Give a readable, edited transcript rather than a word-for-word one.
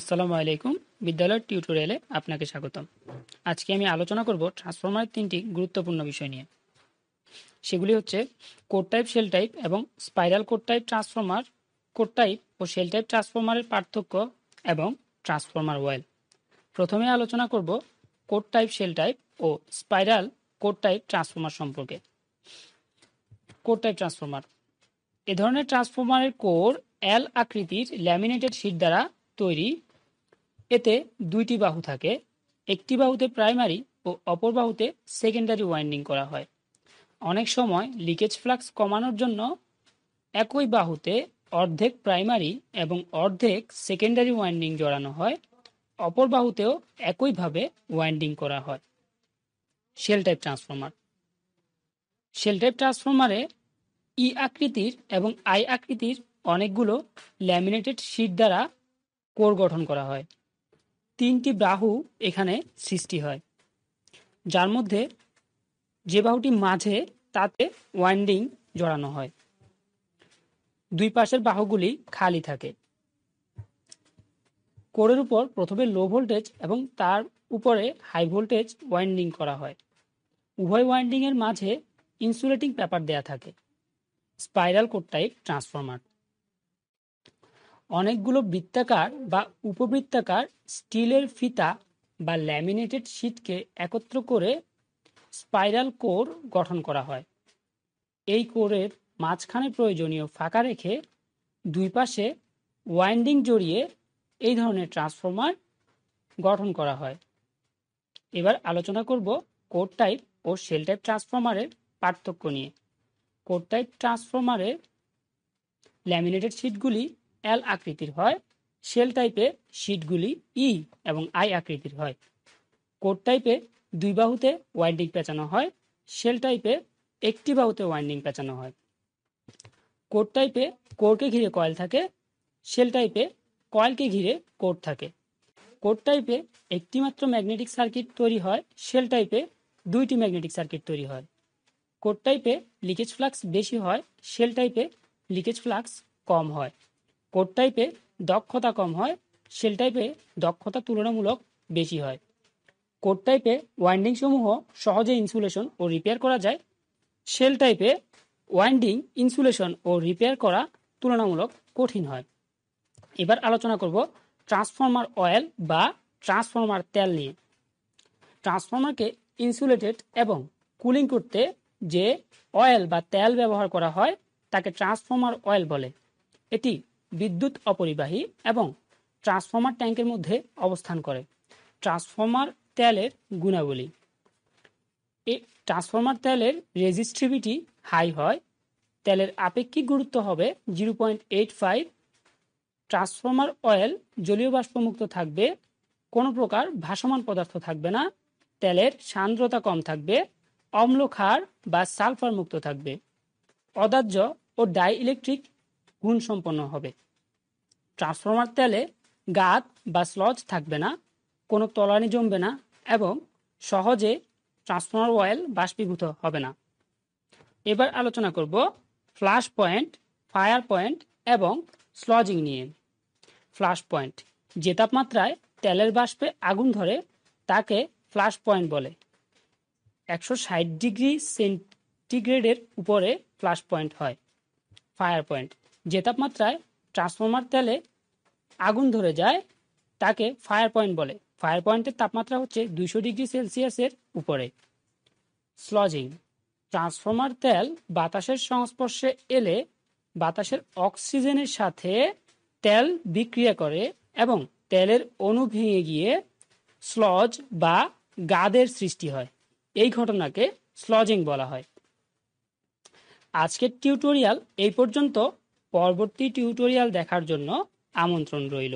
আসসালামু আলাইকুম। বিদ্যালয়ের টিউটোরিয়ালে আপনাকে স্বাগতম। আজকে আমি আলোচনা করব ট্রান্সফরমারের তিনটি গুরুত্বপূর্ণ বিষয় নিয়ে। সেগুলি হচ্ছে কোর টাইপ, শেল টাইপ এবং spiral core type transformer, core type ও শেল টাইপ ট্রান্সফরমারের পার্থক্য এবং ট্রান্সফরমার ওয়েল। প্রথমে আলোচনা করব কোর টাইপ, শেল টাইপ ও স্পাইরাল কোর টাইপ ট্রান্সফরমার সম্পর্কে। কোর টাইপ ট্রান্সফরমার এ ধরনের ট্রান্সফরমারের কোর এল আকৃতির ল্যামিনেটেড শীট দ্বারা তৈরি। এতে দুইটি বাহু থাকে, একটি বাহুতে প্রাইমারি ও অপর বাহুতে সেকেন্ডারি ওয়াইন্ডিং করা হয়। অনেক সময় লিকেজ ফ্লাক্স কমানোর জন্য একই বাহুতে অর্ধেক প্রাইমারি এবং অর্ধেক সেকেন্ডারি ওয়াইন্ডিং জড়ানো হয়, অপর বাহুতেও একইভাবে ওয়াইন্ডিং করা হয়। Shell type transformer shell type ট্রান্সফরমারে ই আকৃতির এবং আই আকৃতির অনেকগুলো ল্যামিনেটেড শীট দ্বারা কোর গঠন করা হয়। তিনটি বাহু এখানে সৃষ্টি হয়, যার মধ্যে যে বাহুটি মাঝে তাতে ওয়াইন্ডিং জড়ানো হয়। দুই পাশের বাহুগুলি খালি থাকে। কোরের উপর প্রথমে লো ভোল্টেজ এবং তার উপরে হাই ভোল্টেজ ওয়াইন্ডিং করা হয়। উভয় ওয়াইন্ডিং এর মাঝে ইনসুলেটিং পেপার দেয়া থাকে। স্পাইরাল কোর টাইপ ট্রান্সফরমার অনেকগুলো বৃত্তাকার বা উপবৃত্তাকার স্টিলের ফিতা বা ল্যামিনেটেড শীটকে একত্র করে স্পাইরাল কোর গঠন করা হয়। এই কোরের মাঝখানে প্রয়োজনীয় ফাঁকা রেখে দুই পাশে ওয়াইন্ডিং জড়িয়ে এই ধরনের ট্রান্সফরমার গঠন করা হয়। এবার আলোচনা করব কোর টাইপ ও শেল টাইপ ট্রান্সফরমারের পার্থক্য নিয়ে। কোর টাইপ ট্রান্সফরমারের ল্যামিনেটেড শীটগুলি এল আকৃতির হয়, শেল টাইপে শীটগুলি ই এবং আই আকৃতির হয়। কোর টাইপে দুই বাহুতে ওয়াইন্ডিং পেঁচানো হয়, শেল টাইপে একটি বাহুতে ওয়াইন্ডিং পেঁচানো হয়। কোর টাইপে কোরকে ঘিরে কয়েল থাকে, শেল টাইপে কয়েলকে ঘিরে কোর থাকে। কোর টাইপে একটি মাত্র ম্যাগনেটিক সার্কিট তৈরি হয়, শেল টাইপে দুইটি ম্যাগনেটিক সার্কিট তৈরি হয়। কোর টাইপে লিকেজ ফ্লাক্স বেশি হয়, শেল টাইপে লিকেজ ফ্লাক্স কম হয়। কোর টাইপে দক্ষতা কম হয়, শেল টাইপে দক্ষতা তুলনামূলক বেশি হয়। কোর টাইপে ওয়াইন্ডিং সমূহ সহজে ইনসুলেশন ও রিপেয়ার করা যায়, শেল টাইপে ওয়াইন্ডিং ইনসুলেশন ও রিপেয়ার করা তুলনামূলক কঠিন হয়। এবার আলোচনা করব ট্রান্সফরমার অয়েল বা ট্রান্সফরমার তেল নিয়ে। ট্রান্সফরমারকে ইনসুলেটেড এবং কুলিং করতে যে অয়েল বা তেল ব্যবহার করা হয় তাকে ট্রান্সফরমার অয়েল বলে। এটি বিদ্যুৎ অপরিবাহী এবং ট্রান্সফরমার ট্যাঙ্কের মধ্যে অবস্থান করে। ট্রান্সফরমার তেলের গুণাবলী: এই ট্রান্সফরমার তেলের রেজিস্টিভিটি হাই হয়, তেলের আপেক্ষিক গুরুত্ব হবে 0.85, ট্রান্সফরমার অয়েল জলীয় বাষ্পমুক্ত থাকবে, কোনো প্রকার ভাসমান পদার্থ থাকবে না, তেলের সান্দ্রতা কম থাকবে, অম্ল ক্ষার বা সালফার মুক্ত থাকবে, অদাহ্য ও ডাই ইলেকট্রিক গুণ সম্পন্ন হবে। ট্রান্সফরমার তেলে গাদ বা স্লজ থাকবে না, কোনো তলানি জমবে না এবং সহজে ট্রান্সফরমার অয়েল বাষ্পীভূত হবে না। এবার আলোচনা করব ফ্ল্যাশ পয়েন্ট, ফায়ার পয়েন্ট এবং স্লজিং নিয়ে। ফ্ল্যাশ পয়েন্ট: যে তাপমাত্রায় তেলের বাষ্পে আগুন ধরে তাকে ফ্ল্যাশ পয়েন্ট বলে। 160 ডিগ্রি সেন্টিগ্রেডের উপরে ফ্ল্যাশ পয়েন্ট হয়। ফায়ার পয়েন্ট: যে তাপমাত্রায় ট্রান্সফরমার তেলে আগুন ধরে যায় তাকে ফায়ার পয়েন্ট বলে। ফায়ার পয়েন্টের তাপমাত্রা হচ্ছে 200 ডিগ্রি সেলসিয়াসের উপরে। স্লজিং: ট্রান্সফরমার তেল বাতাসের সংস্পর্শে এলে বাতাসের অক্সিজেনের সাথে তেল বিক্রিয়া করে এবং তেলের অণু ভেঙে গিয়ে স্লজ বা গাদের সৃষ্টি হয়। এই ঘটনাকে স্লজিং বলা হয়। আজকের টিউটোরিয়াল এই পর্যন্ত। পরবর্তী টিউটোরিয়াল দেখার জন্য আমন্ত্রণ রইল।